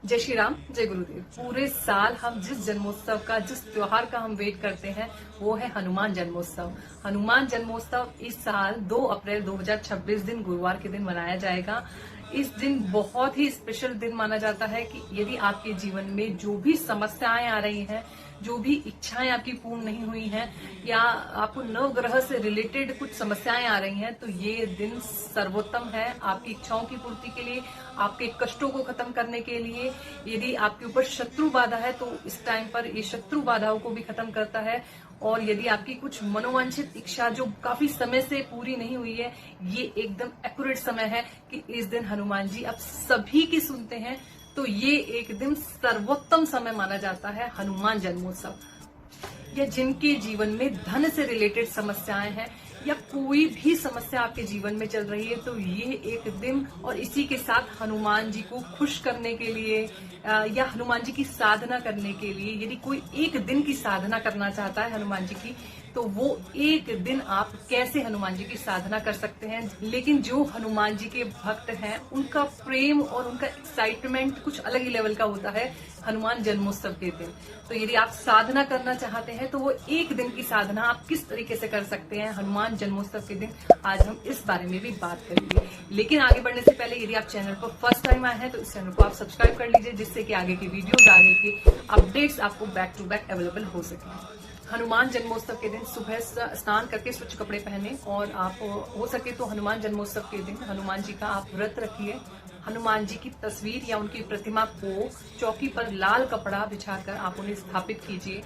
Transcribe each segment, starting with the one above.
जय श्री राम, जय गुरुदेव। पूरे साल हम जिस जन्मोत्सव का, जिस त्योहार का हम वेट करते हैं वो है हनुमान जन्मोत्सव। हनुमान जन्मोत्सव इस साल 2 अप्रैल 2026 दिन गुरुवार के दिन मनाया जाएगा। इस दिन बहुत ही स्पेशल दिन माना जाता है कि यदि आपके जीवन में जो भी समस्याएं आ रही हैं, जो भी इच्छाएं आपकी पूर्ण नहीं हुई हैं या आपको नवग्रह से रिलेटेड कुछ समस्याएं आ रही हैं, तो ये दिन सर्वोत्तम है आपकी इच्छाओं की पूर्ति के लिए, आपके कष्टों को खत्म करने के लिए। यदि आपके ऊपर शत्रु बाधा है तो इस टाइम पर ये शत्रु बाधाओं को भी खत्म करता है। और यदि आपकी कुछ मनोवांछित इच्छा जो काफी समय से पूरी नहीं हुई है, ये एकदम एक्यूरेट समय है कि इस दिन हनुमान जी आप सभी की सुनते हैं। तो ये एक दिन सर्वोत्तम समय माना जाता है हनुमान जन्मोत्सव। या जिनके जीवन में धन से रिलेटेड समस्याएं हैं या कोई भी समस्या आपके जीवन में चल रही है, तो ये एक दिन और इसी के साथ हनुमान जी को खुश करने के लिए या हनुमान जी की साधना करने के लिए, यदि कोई एक दिन की साधना करना चाहता है हनुमान जी की, तो वो एक दिन आप कैसे हनुमान जी की साधना कर सकते हैं। लेकिन जो हनुमान जी के भक्त हैं उनका प्रेम और उनका एक्साइटमेंट कुछ अलग ही लेवल का होता है हनुमान जन्मोत्सव के दिन। तो यदि आप साधना करना चाहते हैं तो वो एक दिन की साधना आप किस तरीके से कर सकते हैं हनुमान जन्मोत्सव के दिन, आज हम इस बारे में भी बात करेंगे। लेकिन आगे बढ़ने से पहले यदि आप चैनल पर फर्स्ट टाइम आए हैं तो इस चैनल को आप सब्सक्राइब कर लीजिए, जिससे कि आगे की वीडियोस, आगे के अपडेट्स आपको बैक टू बैक अवेलेबल हो सके। हनुमान जन्मोत्सव के दिन सुबह स्नान करके स्वच्छ कपड़े पहने और आप हो सके तो हनुमान जन्मोत्सव के दिन हनुमान जी का आप व्रत रखिए। हनुमान जी की तस्वीर या उनकी प्रतिमा को चौकी पर लाल कपड़ा बिछाकर आप उन्हें स्थापित कीजिए।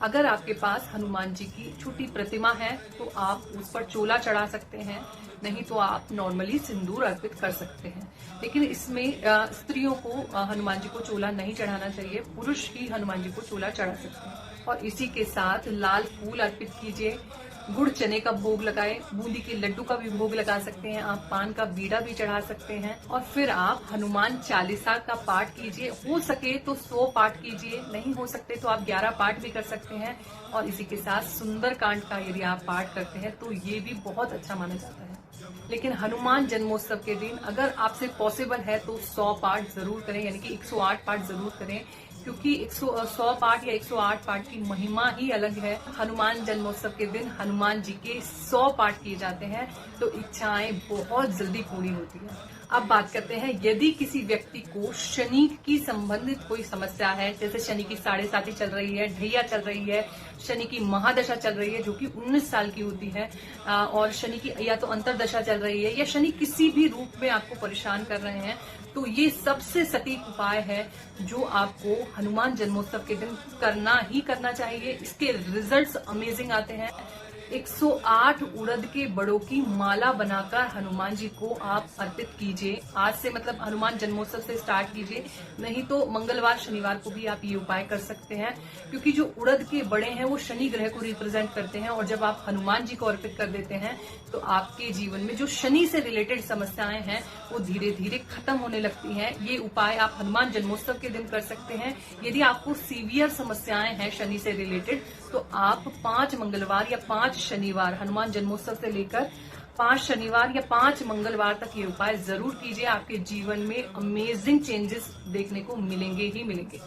अगर आपके पास हनुमान जी की छोटी प्रतिमा है तो आप उस पर चोला चढ़ा सकते हैं, नहीं तो आप नॉर्मली सिंदूर अर्पित कर सकते हैं। लेकिन इसमें स्त्रियों को हनुमान जी को चोला नहीं चढ़ाना चाहिए, पुरुष ही हनुमान जी को चोला चढ़ा सकते हैं। और इसी के साथ लाल फूल अर्पित कीजिए, गुड़ चने का भोग लगाए, बूंदी के लड्डू का भी भोग लगा सकते हैं आप, पान का बीड़ा भी चढ़ा सकते हैं। और फिर आप हनुमान चालीसा का पाठ कीजिए। हो सके तो 100 पाठ कीजिए, नहीं हो सकते तो आप 11 पाठ भी कर सकते हैं। और इसी के साथ सुंदर कांड का यदि आप पाठ करते हैं तो ये भी बहुत अच्छा माना जाता है। लेकिन हनुमान जन्मोत्सव के दिन अगर आपसे पॉसिबल है तो 100 पाठ जरूर करें, यानी कि 108 पाठ जरूर करें, क्योंकि 100 पाठ या 108 पाठ की महिमा ही अलग है। हनुमान जन्मोत्सव के दिन हनुमान जी के 100 पाठ किए जाते हैं तो इच्छाएं बहुत जल्दी पूरी होती है। अब बात करते हैं, यदि किसी व्यक्ति को शनि की संबंधित कोई समस्या है, जैसे शनि की 7.5 चल रही है, ढैया चल रही है, शनि की महादशा चल रही है जो कि 19 साल की होती है, और शनि की या तो अंतरदशा चल रही है, या शनि किसी भी रूप में आपको परेशान कर रहे हैं, तो ये सबसे सटीक उपाय है जो आपको हनुमान जन्मोत्सव के दिन करना ही करना चाहिए। इसके रिजल्ट्स अमेजिंग आते हैं। 108 उड़द के बड़ों की माला बनाकर हनुमान जी को आप अर्पित कीजिए। आज से मतलब हनुमान जन्मोत्सव से स्टार्ट कीजिए, नहीं तो मंगलवार शनिवार को भी आप ये उपाय कर सकते हैं, क्योंकि जो उड़द के बड़े हैं वो शनि ग्रह को रिप्रेजेंट करते हैं। और जब आप हनुमान जी को अर्पित कर देते हैं तो आपके जीवन में जो शनि से रिलेटेड समस्याएं हैं वो धीरे धीरे खत्म होने लगती हैं। ये उपाय आप हनुमान जन्मोत्सव के दिन कर सकते हैं। यदि आपको सीवियर समस्याएं हैं शनि से रिलेटेड तो आप 5 मंगलवार या 5 शनिवार, हनुमान जन्मोत्सव से लेकर 5 शनिवार या 5 मंगलवार तक ये उपाय जरूर कीजिए। आपके जीवन में अमेजिंग चेंजेस देखने को मिलेंगे ही मिलेंगे।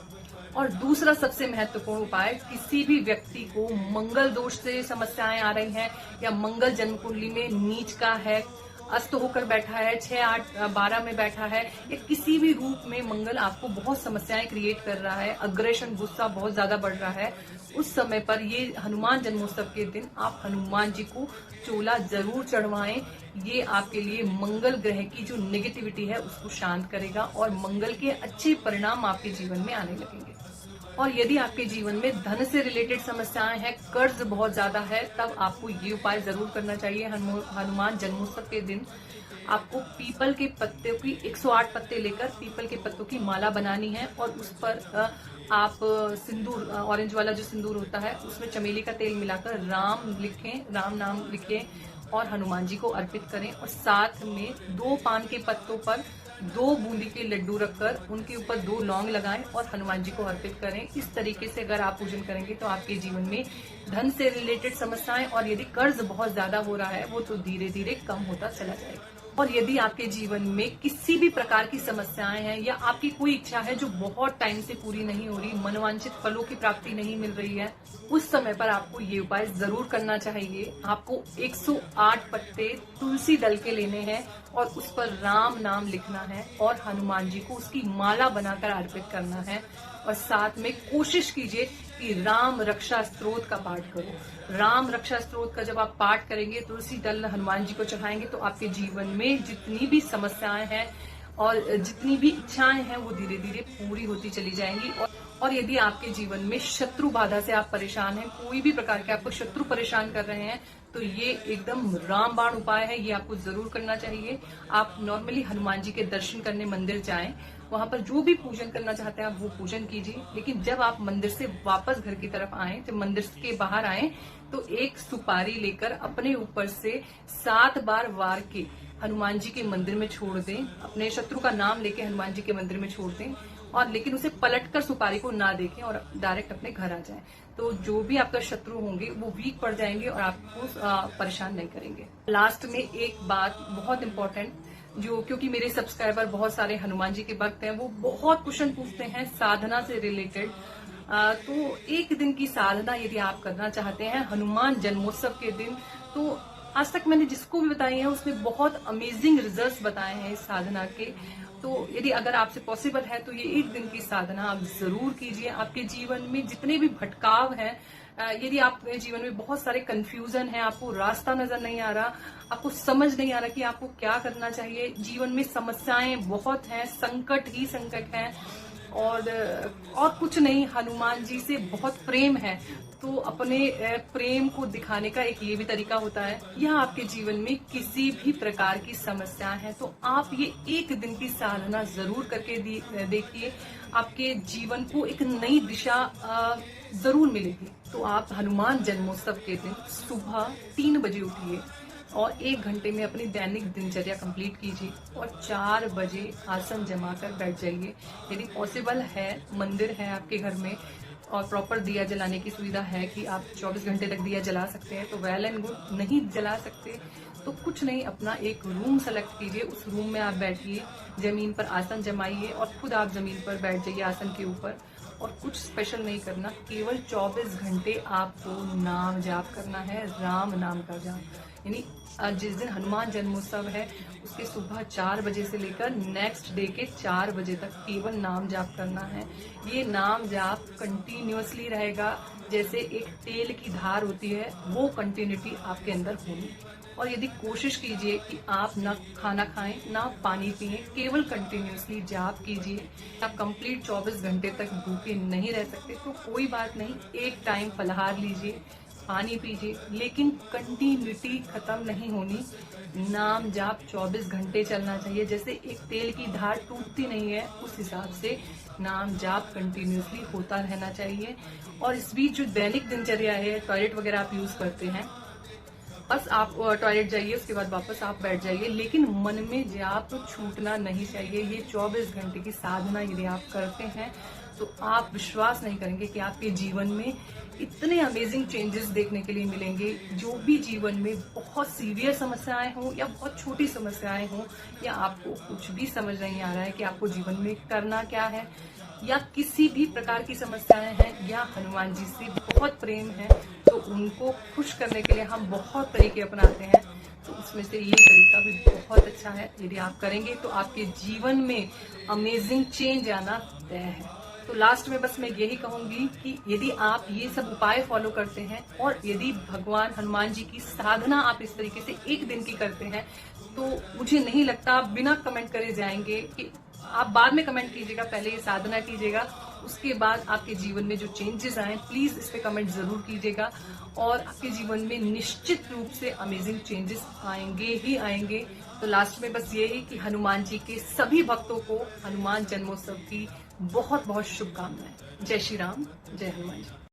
और दूसरा सबसे महत्वपूर्ण उपाय, किसी भी व्यक्ति को मंगल दोष से समस्याएं आ रही हैं या मंगल जन्म कुंडली में नीच का है, अस्त होकर बैठा है, 6, 8, 12 में बैठा है, या किसी भी रूप में मंगल आपको बहुत समस्याएं क्रिएट कर रहा है, अग्रेशन, गुस्सा बहुत ज्यादा बढ़ रहा है, उस समय पर ये हनुमान जन्मोत्सव के दिन आप हनुमान जी को चोला जरूर चढ़वाएं। ये आपके लिए मंगल ग्रह की जो नेगेटिविटी है उसको शांत करेगा और मंगल के अच्छे परिणाम आपके जीवन में आने लगेंगे। और यदि आपके जीवन में धन से रिलेटेड समस्याएं हैं, कर्ज बहुत ज्यादा है, तब आपको ये उपाय जरूर करना चाहिए। हनुमान जन्मोत्सव के दिन आपको पीपल के पत्ते की 108 पत्ते लेकर पीपल के पत्तों की माला बनानी है और उस पर आप सिंदूर, ऑरेंज वाला जो सिंदूर होता है, उसमें चमेली का तेल मिलाकर राम लिखें, राम नाम लिखें और हनुमान जी को अर्पित करें। और साथ में 2 पान के पत्तों पर 2 बूंदी के लड्डू रखकर उनके ऊपर 2 लौंग लगाएं और हनुमान जी को अर्पित करें। इस तरीके से अगर आप पूजन करेंगे तो आपके जीवन में धन से रिलेटेड समस्याएं और यदि कर्ज बहुत ज्यादा हो रहा है वो तो धीरे धीरे कम होता चला जाएगा। और यदि आपके जीवन में किसी भी प्रकार की समस्याएं हैं या आपकी कोई इच्छा है जो बहुत टाइम से पूरी नहीं हो रही, मनोवांछित फलों की प्राप्ति नहीं मिल रही है, उस समय पर आपको ये उपाय जरूर करना चाहिए। आपको 108 पत्ते तुलसी दल के लेने हैं और उस पर राम नाम लिखना है और हनुमान जी को उसकी माला बनाकर अर्पित करना है। और साथ में कोशिश कीजिए कि राम रक्षा स्तोत्र का पाठ करो। राम रक्षा स्तोत्र का जब आप पाठ करेंगे, तुलसी दल हनुमान जी को चढ़ाएंगे, तो आपके जीवन में जितनी भी समस्याएं हैं और जितनी भी इच्छाएं हैं वो धीरे धीरे पूरी होती चली जाएंगी। और यदि आपके जीवन में शत्रु बाधा से आप परेशान हैं, कोई भी प्रकार के आपको शत्रु परेशान कर रहे हैं, तो ये एकदम रामबाण उपाय है, ये आपको जरूर करना चाहिए। आप नॉर्मली हनुमान जी के दर्शन करने मंदिर जाएं, वहां पर जो भी पूजन करना चाहते हैं आप वो पूजन कीजिए। लेकिन जब आप मंदिर से वापस घर की तरफ आए, जब मंदिर के बाहर आए, तो एक सुपारी लेकर अपने ऊपर से 7 बार वार के हनुमान जी के मंदिर में छोड़ दें। अपने शत्रु का नाम लेके हनुमान जी के मंदिर में छोड़ दें, और लेकिन उसे पलटकर सुपारी को ना देखें और डायरेक्ट अपने घर आ जाएं। तो जो भी आपका शत्रु होंगे वो वीक पड़ जाएंगे और आपको परेशान नहीं करेंगे। लास्ट में एक बात बहुत इंपॉर्टेंट, जो क्योंकि मेरे सब्सक्राइबर बहुत सारे हनुमान जी के भक्त हैं, वो बहुत क्वेश्चन पूछते हैं साधना से रिलेटेड। तो एक दिन की साधना यदि आप करना चाहते हैं हनुमान जन्मोत्सव के दिन, तो आज तक मैंने जिसको भी बताई है उसने बहुत अमेजिंग रिजल्ट्स बताए हैं इस साधना के। तो यदि अगर आपसे पॉसिबल है तो ये एक दिन की साधना आप जरूर कीजिए। आपके जीवन में जितने भी भटकाव हैं, यदि आपके जीवन में बहुत सारे कंफ्यूजन है, आपको रास्ता नजर नहीं आ रहा, आपको समझ नहीं आ रहा कि आपको क्या करना चाहिए, जीवन में समस्याएं बहुत हैं, संकट ही संकट हैं, और कुछ नहीं, हनुमान जी से बहुत प्रेम है, तो अपने प्रेम को दिखाने का एक ये भी तरीका होता है। यह आपके जीवन में किसी भी प्रकार की समस्या है तो आप ये एक दिन की साधना जरूर करके देखिए, आपके जीवन को एक नई दिशा जरूर मिलेगी। तो आप हनुमान जन्मोत्सव के दिन सुबह 3 बजे उठिए और 1 घंटे में अपनी दैनिक दिनचर्या कंप्लीट कीजिए और 4 बजे आसन जमाकर बैठ जाइए। यदि पॉसिबल है, मंदिर है आपके घर में और प्रॉपर दिया जलाने की सुविधा है कि आप 24 घंटे तक दिया जला सकते हैं, तो वेल एंड गुड। नहीं जला सकते तो कुछ नहीं, अपना एक रूम सेलेक्ट कीजिए, उस रूम में आप बैठिए, जमीन पर आसन जमाइए और खुद आप जमीन पर बैठ जाइए आसन के ऊपर। और कुछ स्पेशल नहीं करना, केवल 24 घंटे आपको नाम जाप करना है, राम नाम का जाप। यानी जिस दिन हनुमान जन्मोत्सव है उसके सुबह 4 बजे से लेकर नेक्स्ट डे के 4 बजे तक केवल नाम जाप करना है। ये नाम जाप कंटिन्यूअसली रहेगा, जैसे एक तेल की धार होती है, वो कंटिन्यूटी आपके अंदर होगी। और यदि कोशिश कीजिए कि आप ना खाना खाएं ना पानी पिए, केवल कंटिन्यूअसली जाप कीजिए। आप कंप्लीट 24 घंटे तक भूखे नहीं रह सकते तो कोई बात नहीं, एक टाइम फलाहार लीजिए, पानी पीजिए, लेकिन कंटिन्यूटी खत्म नहीं होनी। नाम जाप 24 घंटे चलना चाहिए, जैसे एक तेल की धार टूटती नहीं है उस हिसाब से नाम जाप कंटिन्यूअसली होता रहना चाहिए। और इस बीच जो दैनिक दिनचर्या है, टॉयलेट वगैरह आप यूज करते हैं, बस आप टॉयलेट जाइए, उसके बाद वापस आप बैठ जाइए, लेकिन मन में जाप छूटना नहीं चाहिए। ये 24 घंटे की साधना यदि आप करते हैं तो आप विश्वास नहीं करेंगे कि आपके जीवन में इतने अमेजिंग चेंजेस देखने के लिए मिलेंगे। जो भी जीवन में बहुत सीवियर समस्याएं हों या बहुत छोटी समस्याएं हों, या आपको कुछ भी समझ नहीं आ रहा है कि आपको जीवन में करना क्या है, या किसी भी प्रकार की समस्याएं हैं, या हनुमान जी से बहुत प्रेम है, तो उनको खुश करने के लिए हम बहुत तरीके अपनाते हैं। तो उसमें से ये तरीका भी बहुत अच्छा है, यदि आप करेंगे तो आपके जीवन में अमेजिंग चेंज आना तय है। तो लास्ट में बस मैं यही कहूंगी कि यदि आप ये सब उपाय फॉलो करते हैं और यदि भगवान हनुमान जी की साधना आप इस तरीके से एक दिन की करते हैं, तो मुझे नहीं लगता आप बिना कमेंट करे जाएंगे। कि आप बाद में कमेंट कीजिएगा, पहले ये साधना कीजिएगा, उसके बाद आपके जीवन में जो चेंजेस आए प्लीज इस पे कमेंट जरूर कीजिएगा, और आपके जीवन में निश्चित रूप से अमेजिंग चेंजेस आएंगे ही आएंगे। तो लास्ट में बस यही कि हनुमान जी के सभी भक्तों को हनुमान जन्मोत्सव की बहुत बहुत शुभकामनाएं। जय श्री राम, जय हनुमान जी।